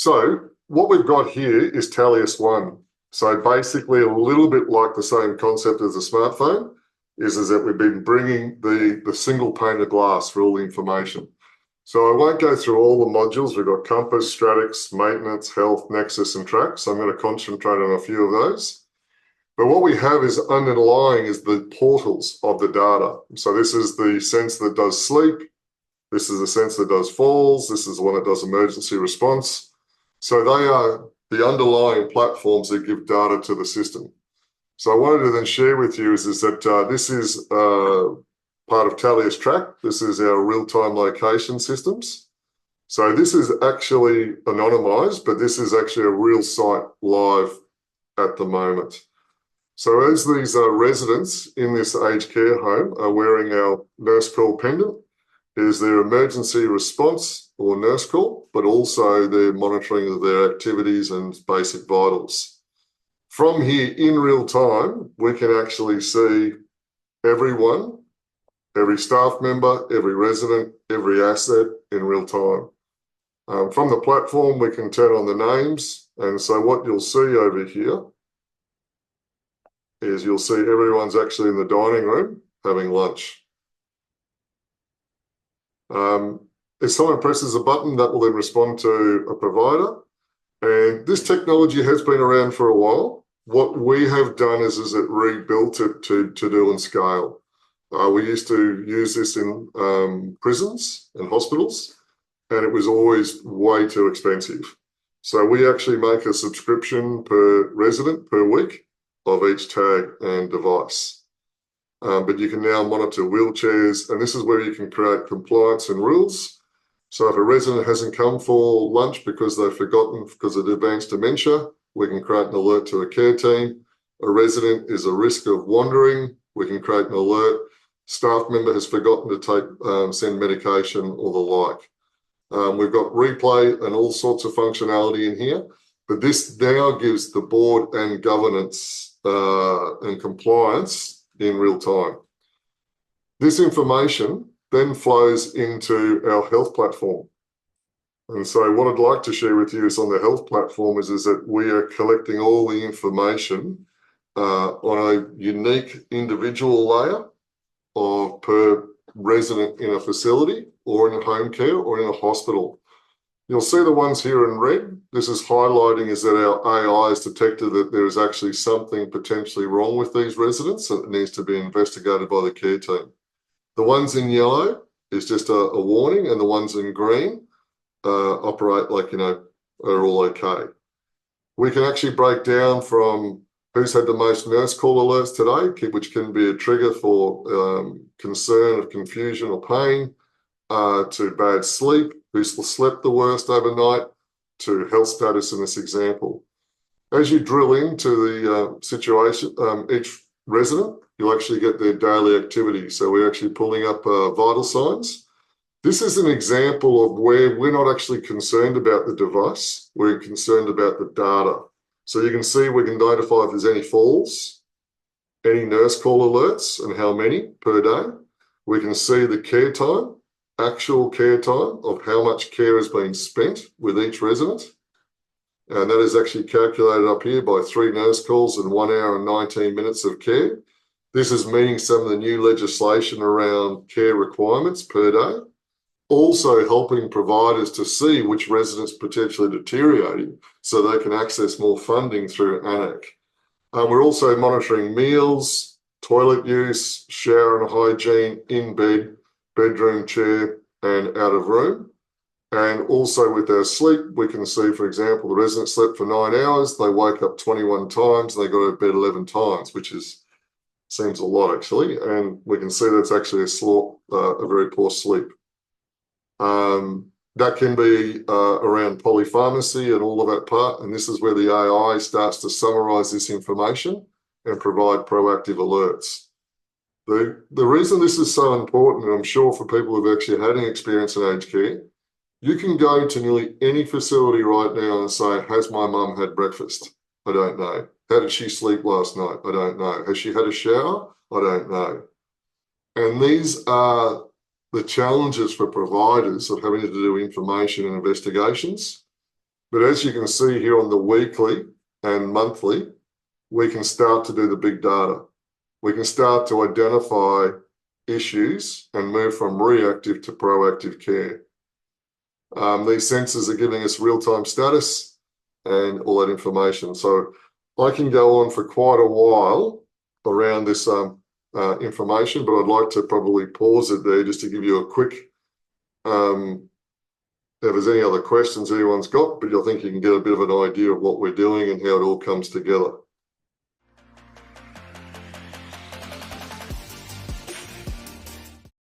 So what we've got here is Talius One. So basically a little bit like the same concept as a smartphone is that we've been bringing the single pane of glass for all the information. So I won't go through all the modules. We've got Compass, Stratix, Maintenance, Health, Nexus, and Track. So I'm going to concentrate on a few of those. But what we have is underlying is the portals of the data. So this is the sensor that does sleep. This is the sensor that does falls. This is the one that does emergency response. So they are the underlying platforms that give data to the system. So I wanted to then share with you is that this is part of Talius Track. This is our real-time location systems. So this is actually anonymized, but this is actually a real site live at the moment. So as these residents in this aged care home are wearing our nurse call pendant, is their emergency response or nurse call, but also their monitoring of their activities and basic vitals. From here in real time, we can actually see everyone, every staff member, every resident, every asset in real time. From the platform, we can turn on the names. And so what you'll see over here is you'll see everyone's actually in the dining room having lunch. If someone presses a button, that will then respond to a provider. And this technology has been around for a while. What we have done is it rebuilt it to do and scale. We used to use this in prisons and hospitals, and it was always way too expensive. So we actually make a subscription per resident per week of each tag and device. But you can now monitor wheelchairs, and this is where you can create compliance and rules. So if a resident hasn't come for lunch because they've forgotten because of advanced dementia, we can create an alert to a care team. A resident is a risk of wandering, we can create an alert. Staff member has forgotten to take send medication or the like. We've got replay and all sorts of functionality in here, but this now gives the board and governance and compliance in real time. This information then flows into our health platform. And so what I'd like to share with you is on the health platform is that we are collecting all the information on a unique individual layer of per resident in a facility or in home care or in a hospital. You'll see the ones here in red. This is highlighting is that our AI has detected that there is actually something potentially wrong with these residents that needs to be investigated by the care team. The ones in yellow is just a warning, and the ones in green operate like, are all okay. We can actually break down from who's had the most nurse call alerts today, which can be a trigger for concern of confusion or pain, to bad sleep, who's slept the worst overnight, to health status in this example. As you drill into the situation, each resident, you'll actually get their daily activity. So we're actually pulling up vital signs. This is an example of where we're not actually concerned about the device, we're concerned about the data. So you can see we can notify if there's any falls, any nurse call alerts and how many per day. We can see the care time, actual care time of how much care has been spent with each resident. And that is actually calculated up here by 3 nurse calls and 1 hour and 19 minutes of care. This is meeting some of the new legislation around care requirements per day. Also helping providers to see which residents potentially deteriorating so they can access more funding through ANAC. We're also monitoring meals, toilet use, shower and hygiene, in bed, bedroom, chair, and out of room. And also with our sleep, we can see, for example, the resident slept for 9 hours, they woke up 21 times, they got to bed 11 times, which seems a lot actually. And we can see that's actually a very poor sleep. That can be around polypharmacy and all of that part. And this is where the AI starts to summarize this information and provide proactive alerts. The reason this is so important, and I'm sure for people who've actually had an experience in aged care, you can go to nearly any facility right now and say, has my mum had breakfast? I don't know. How did she sleep last night? I don't know. Has she had a shower? I don't know. And these are the challenges for providers of having to do information and investigations. But as you can see here on the weekly and monthly, we can start to do the big data. We can start to identify issues and move from reactive to proactive care. These sensors are giving us real-time status and all that information. So I can go on for quite a while around this information, but I'd like to probably pause it there just to give you a quick, if there's any other questions anyone's got, but I think you can get a bit of an idea of what we're doing and how it all comes together.